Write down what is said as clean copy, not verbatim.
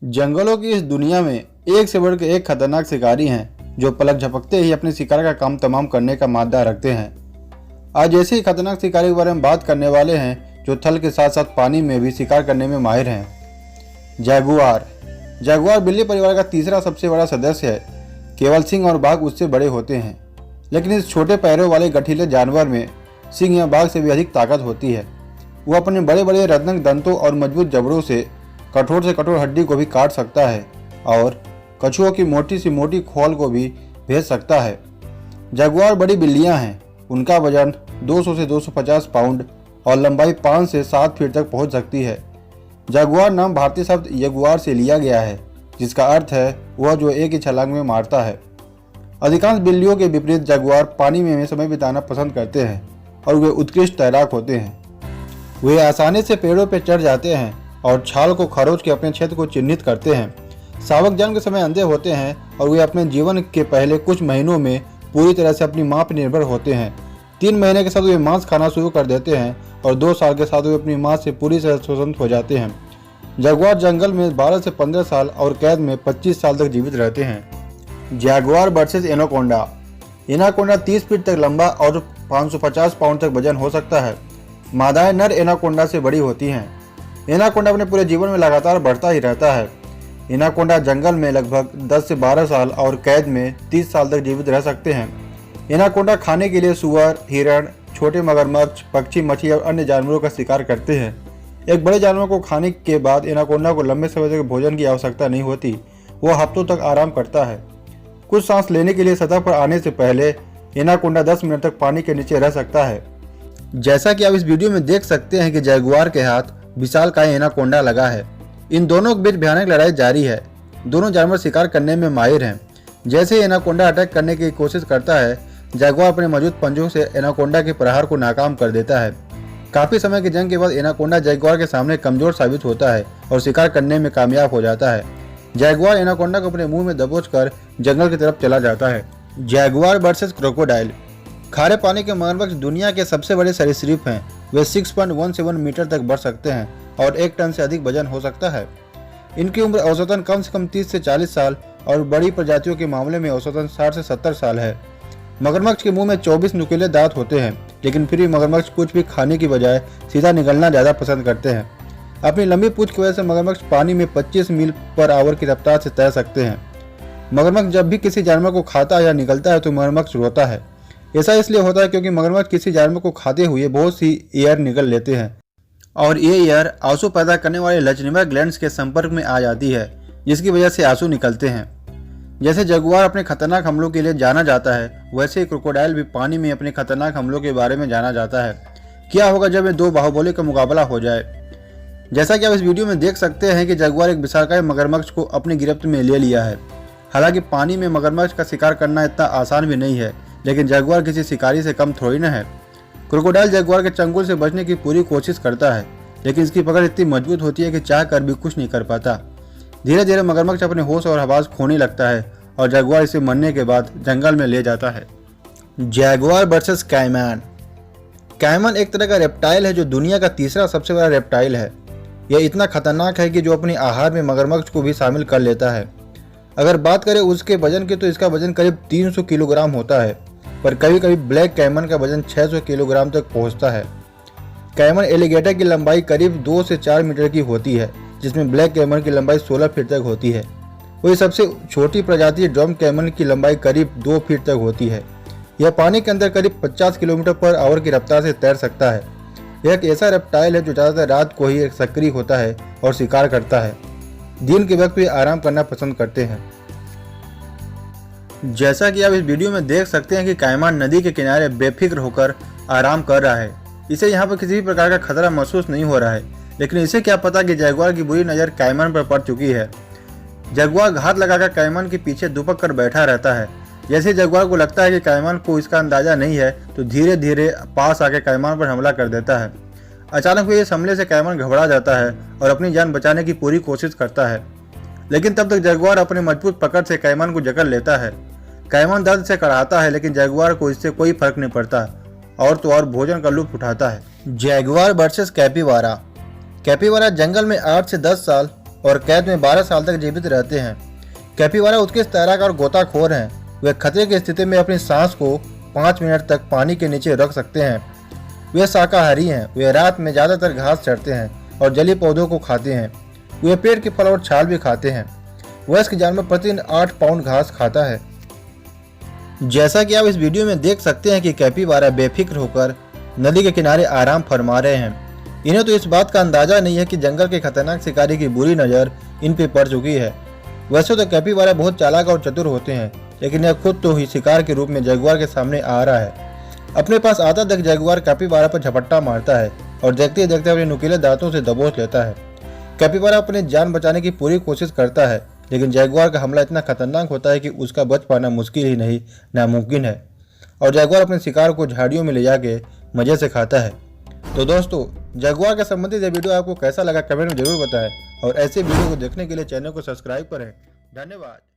जंगलों की इस दुनिया में एक से बढ़कर एक खतरनाक शिकारी हैं जो पलक झपकते ही अपने शिकार का काम तमाम करने का मादा रखते हैं। आज ऐसे ही खतरनाक शिकारी के बारे में बात करने वाले हैं जो थल के साथ साथ पानी में भी शिकार करने में माहिर हैं। जैगुआर। जैगुआर बिल्ली परिवार का तीसरा सबसे बड़ा सदस्य है। केवल सिंह और बाघ उससे बड़े होते हैं, लेकिन इस छोटे पैरों वाले गठीले जानवर में सिंह या बाघ से भी अधिक ताकत होती है। वो अपने बड़े बड़े रत्नक दंतों और मजबूत जबड़ों से कठोर हड्डी को भी काट सकता है और कछुओं की मोटी सी मोटी खोल को भी भेज सकता है। जगुआर बड़ी बिल्लियां हैं। उनका वजन 200 से 250 पाउंड और लंबाई 5 से 7 फीट तक पहुंच सकती है। जगुआर नाम भारतीय शब्द यगुआर से लिया गया है, जिसका अर्थ है वह जो एक ही छलांग में मारता है। अधिकांश बिल्लियों के विपरीत जगुआर पानी में समय बिताना पसंद करते हैं और वे उत्कृष्ट तैराक होते हैं। वे आसानी से पेड़ों पर चढ़ जाते हैं और छाल को खरोच के अपने क्षेत्र को चिन्हित करते हैं। शावक जन्म के समय अंधे होते हैं और वे अपने जीवन के पहले कुछ महीनों में पूरी तरह से अपनी मां पर निर्भर होते हैं। 3 महीने के साथ वे मांस खाना शुरू कर देते हैं और 2 साल के साथ वे अपनी मां से पूरी तरह स्वतंत्र हो जाते हैं। जगुआर जंगल में 12 से 15 साल और कैद में 25 साल तक जीवित रहते हैं। Jaguar versus anaconda. Anaconda 30 feet तक लंबा और 550 पाउंड तक वजन हो सकता है। मादाएं नर एनाकोंडा से बड़ी होती हैं। एनाकोंडा अपने पूरे जीवन में लगातार बढ़ता ही रहता है। एनाकोंडा जंगल में लगभग 10 से 12 साल और कैद में 30 साल तक जीवित रह सकते हैं। एनाकोंडा खाने के लिए सुअर, हिरण, छोटे मगरमच्छ, पक्षी, मछली और अन्य जानवरों का शिकार करते हैं। एक बड़े जानवर को खाने के बाद एनाकोंडा को लंबे समय तक भोजन की आवश्यकता नहीं होती। वह हफ्तों तक आराम करता है। कुछ सांस लेने के लिए सतह पर आने से पहले एनाकोंडा 10 मिनट तक पानी के नीचे रह सकता है। जैसा कि आप इस वीडियो में देख सकते हैं कि जैगुआर के हाथ विशालकाय एनाकोंडा लगा है। इन दोनों के बीच भयानक लड़ाई जारी है। दोनों जानवर शिकार करने में माहिर हैं। जैसे ही एनाकोंडा अटैक करने की कोशिश करता है, जैगुआर अपने मौजूद पंजों से एनाकोंडा के प्रहार को नाकाम कर देता है। काफी समय की जंग के बाद एनाकोंडा जैगुआर के सामने कमजोर साबित होता है और शिकार करने में कामयाब हो जाता है। जैगुआर एनाकोंडा को अपने मुंह में दबोचकर जंगल की तरफ चला जाता है। Jaguar versus crocodile. खारे पानी के मगरमच्छ दुनिया के सबसे बड़े सरीसृप हैं। वे 6.17 मीटर तक बढ़ सकते हैं और 1 टन से अधिक वजन हो सकता है। इनकी उम्र औसतन कम से कम 30 से 40 साल और बड़ी प्रजातियों के मामले में औसतन 60 से 70 साल है। मगरमच्छ के मुंह में 24 नुकीले दांत होते हैं, लेकिन फिर भी मगरमच्छ कुछ भी खाने की बजाय सीधा निगलना ज़्यादा पसंद करते हैं। अपनी लंबी पूंछ की वजह से मगरमच्छ पानी में 25 मील पर आवर की रफ्तार से तैर सकते हैं। मगरमच्छ जब भी किसी जानवर को खाता या निगलता है तो मगरमच्छ रोता है। ऐसा इसलिए होता है क्योंकि मगरमच्छ किसी जानवर को खाते हुए बहुत सी एयर निगल लेते हैं और ये एयर आंसू पैदा करने वाले लचनीवा ग्लैंड्स के संपर्क में आ जाती है, जिसकी वजह से आंसू निकलते हैं। जैसे जगुआर अपने खतरनाक हमलों के लिए जाना जाता है, वैसे ही क्रोकोडाइल भी पानी में अपने खतरनाक हमलों के बारे में जाना जाता है। क्या होगा जब ये 2 बाहुबली का मुकाबला हो जाए। जैसा कि आप इस वीडियो में देख सकते हैं कि जगुआर एक विशालकाय मगरमच्छ को अपनी गिरफ्त में ले लिया है। हालांकि पानी में मगरमच्छ का शिकार करना इतना आसान भी नहीं है, लेकिन जगुआर किसी शिकारी से कम थोड़ी न है। क्रोकोडाइल जगुआर के चंगुल से बचने की पूरी कोशिश करता है, लेकिन इसकी पकड़ इतनी मजबूत होती है कि चाह कर भी कुछ नहीं कर पाता। धीरे धीरे मगरमच्छ अपने होश और आवाज खोने लगता है और जगुआर इसे मरने के बाद जंगल में ले जाता है। Jaguar versus caiman. कैमन एक तरह का रेप्टाइल है जो दुनिया का तीसरा सबसे बड़ा रेप्टाइल है। यह इतना खतरनाक है कि जो अपने आहार में मगरमच्छ को भी शामिल कर लेता है। अगर बात करें उसके वजन की तो इसका वजन करीब 300 किलोग्राम होता है, पर कभी कभी ब्लैक कैमन का वजन 600 किलोग्राम तक पहुंचता है। कैमन एलिगेटर की लंबाई करीब 2 से 4 मीटर की होती है, जिसमें ब्लैक कैमन की लंबाई 16 फीट तक होती है। वही सबसे छोटी प्रजाति ड्रम कैमन की लंबाई करीब 2 फीट तक होती है। यह पानी के अंदर करीब 50 किलोमीटर पर आवर की रफ्तार से तैर सकता है। यह एक ऐसा रेप्टाइल है जो ज़्यादातर रात को ही सक्रिय होता है और शिकार करता है। दिन के वक्त भी आराम करना पसंद करते हैं। जैसा कि आप इस वीडियो में देख सकते हैं कि कैमन नदी के किनारे बेफिक्र होकर आराम कर रहा है। इसे यहाँ पर किसी भी प्रकार का खतरा महसूस नहीं हो रहा है, लेकिन इसे क्या पता कि जगुआर की बुरी नज़र कैमन पर पड़ चुकी है। जगुआर घात लगाकर कैमन के पीछे दुबक कर बैठा रहता है। जैसे जगुआर को लगता है कि कैमन को इसका अंदाजा नहीं है, तो धीरे धीरे पास आके कैमन पर हमला कर देता है। अचानक हुए इस हमले से कैमन घबरा जाता है और अपनी जान बचाने की पूरी कोशिश करता है, लेकिन तब तक जगुआर अपने मजबूत पकड़ से कैमन को जकड़ लेता है। कैमन दर्द से कराहता है, लेकिन जगुआर को इससे कोई फर्क नहीं पड़ता और तो और भोजन का लुत्फ उठाता है। Jaguar versus capybara. कैपिबारा जंगल में 8 से 10 साल और कैद में 12 साल तक जीवित रहते हैं। कैपिबारा उत्कृष्ट तैराक और गोताखोर हैं। वे खतरे की स्थिति में अपनी सांस को 5 मिनट तक पानी के नीचे रख सकते हैं। वे शाकाहारी हैं। वे रात में ज़्यादातर घास चढ़ते हैं और जलीय पौधों को खाते हैं। वे पेड़ के फल और छाल भी खाते हैं। वयस्क जानवर प्रतिदिन 8 पाउंड घास खाता है। जैसा कि आप इस वीडियो में देख सकते हैं कि कैपिबारा बेफिक्र होकर नदी के किनारे आराम फरमा रहे हैं। इन्हें तो इस बात का अंदाजा नहीं है कि जंगल के खतरनाक शिकारी की बुरी नज़र इन पे पड़ चुकी है। वैसे तो कैपिबारा बहुत चालाक और चतुर होते हैं, लेकिन यह खुद तो ही शिकार के रूप में जगुआर के सामने आ रहा है। अपने पास आता तक जगुआर कैपिबारा पर झपट्टा मारता है और देखते देखते अपने नुकीले दांतों से दबोच लेता है। कैपिबारा अपनी जान बचाने की पूरी कोशिश करता है, लेकिन जगुआर का हमला इतना खतरनाक होता है कि उसका बच पाना मुश्किल ही नहीं नामुमकिन है और जगुआर अपने शिकार को झाड़ियों में ले जाके मजे से खाता है। तो दोस्तों, जगुआर के संबंधित ये वीडियो आपको कैसा लगा कमेंट में जरूर बताएं और ऐसे वीडियो को देखने के लिए चैनल को सब्सक्राइब करें। धन्यवाद।